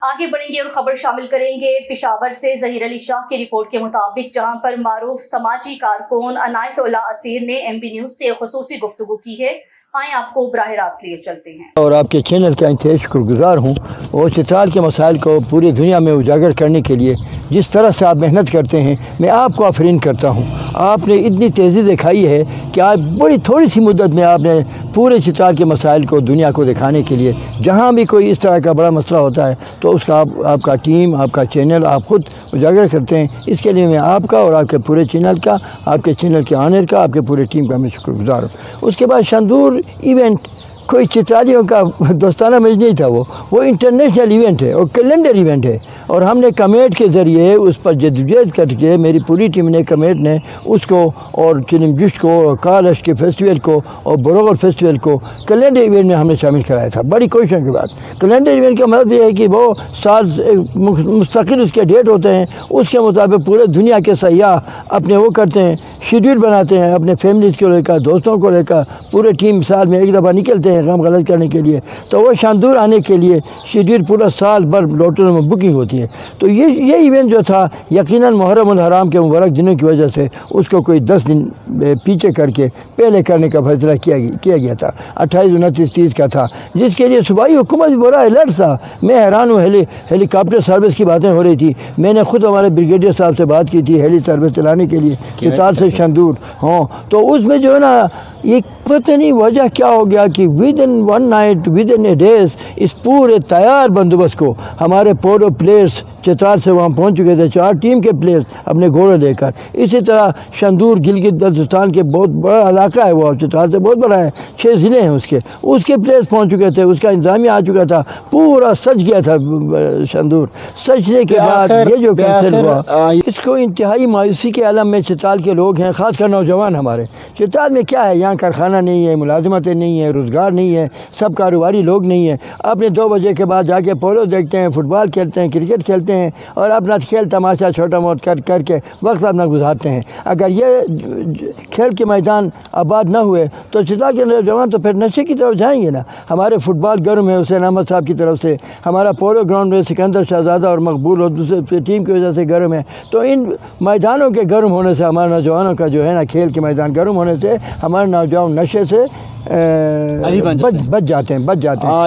आगे बढ़ेंगे और खबर शामिल करेंगे पेशावर से। ज़हीर अली शाह की रिपोर्ट के मुताबिक जहां पर मारूफ समाजी कारकुन अनायतुल्लाह असीर ने MB न्यूज़ से खुसूसी गुफ्तगू की है, आए आपको बराह रास्त लिए चलते हैं। और आपके चैनल का इंतहाई शुक्रगुजार हूँ और चित्राल के मसाइल को पूरी दुनिया में उजागर करने के लिए जिस तरह से आप मेहनत करते हैं, मैं आपको आफरीन करता हूँ। आपने इतनी तेज़ी दिखाई है कि आप बड़ी थोड़ी सी मुद्दत में आपने पूरे चित्राल के मसाइल को दुनिया को दिखाने के लिए, जहाँ भी कोई इस तरह का बड़ा मसला होता है तो उसका आपका टीम, आपका चैनल, आप ख़ुद उजागर करते हैं। इसके लिए मैं आपका और आपके पूरे चैनल का, आपके चैनल के आनर का, आपके पूरे टीम का मैं शुक्रगुजार हूँ। उसके बाद शंदूर इवेंट कोई चित्रालियों का दोस्ताना मैच नहीं था, वो इंटरनेशनल इवेंट है और कैलेंडर इवेंट है। और हमने कमेट के ज़रिए उस पर जद्दोजहद करके, मेरी पूरी टीम ने, कमेट ने उसको और चिलिमजुश को और कालश के फेस्टिवल को और बरोगर फेस्टिवल को कैलेंडर इवेंट में हमने शामिल कराया था, बड़ी कोशिशों के बाद। कैलेंडर इवेंट का मतलब ये है कि वो साल मुस्तकिल उसके डेट होते हैं, उसके मुताबिक पूरे दुनिया के सयाह अपने वो करते हैं, शेड्यूल बनाते हैं, अपने फैमिलीज़ को लेकर, दोस्तों को लेकर पूरे टीम साल में एक दफ़ा निकलते हैं काम गलत करने के लिए। तो वो शानदूर आने के लिए शेड्यूल पूरा साल भर होटलों में बुकिंग होती है। तो ये इवेंट जो था, यकीनन मुहर्रम उल हराम के मुबारक दिनों की वजह से उसको कोई 10 दिन पीछे करके पहले करने का फैसला किया गया था। 28, 29, 30 का था, जिसके लिए सूबाई हुकूमत भी बड़ा अलर्ट था। मैं हैरान हूँ, हेलीकॉप्टर सर्विस की बातें हो रही थी। मैंने खुद हमारे ब्रिगेडियर साहब से बात की थी हेली सर्विस चलाने के लिए चित्राल से शंदूर। हाँ, तो उसमें जो है ना, ये पता नहीं वजह क्या हो गया कि with in one night, with in A days इस पूरे तैयार बंदोबस्त को हमारे पोलो प्लेयर्स चित्राल से वहाँ पहुँच चुके थे, 4 टीम के प्लेयर्स अपने घोड़े लेकर। इसी तरह शंदूर गिलगित बल्तिस्तान के बहुत बड़ा इलाका है, वो चित्राल से बहुत बड़ा है, 6 ज़िले हैं उसके प्लेयर्स पहुँच चुके थे, उसका इंतजामिया आ चुका था, पूरा सज गया था शंदूर। सजने के बाद ये जो कैंसिल हुआ, इसको इंतहाई मायूसी के आलम में चित्राल के लोग हैं, ख़ासकर नौजवान हमारे। चित्राल में क्या है, यहाँ कारखाना नहीं है, मुलाजमतें नहीं है, रोज़गार नहीं है, सब कारोबारी लोग नहीं है। अपने 2 बजे के बाद जाके पोलो देखते हैं, फुटबॉल खेलते हैं, क्रिकेट खेलते हैं और अपना खेल तमाशा छोटा मोट करके वक्त अपना गुजारते हैं। अगर ये खेल के मैदान आबाद ना हुए तो चित्राल के नौजवान तो फिर नशे की तरफ जाएंगे ना। हमारे फुटबॉल गर्म है हुसैन अहमद साहब की तरफ से, हमारा पोलो ग्राउंड में सिकंदर शहजादा और मकबूल और दूसरे टीम की वजह से गर्म है। तो इन मैदानों के गर्म होने से, हमारे नौजवानों का जो है ना, खेल के मैदान गर्म होने से हमारे नौजवान नशे से बच जाते हैं।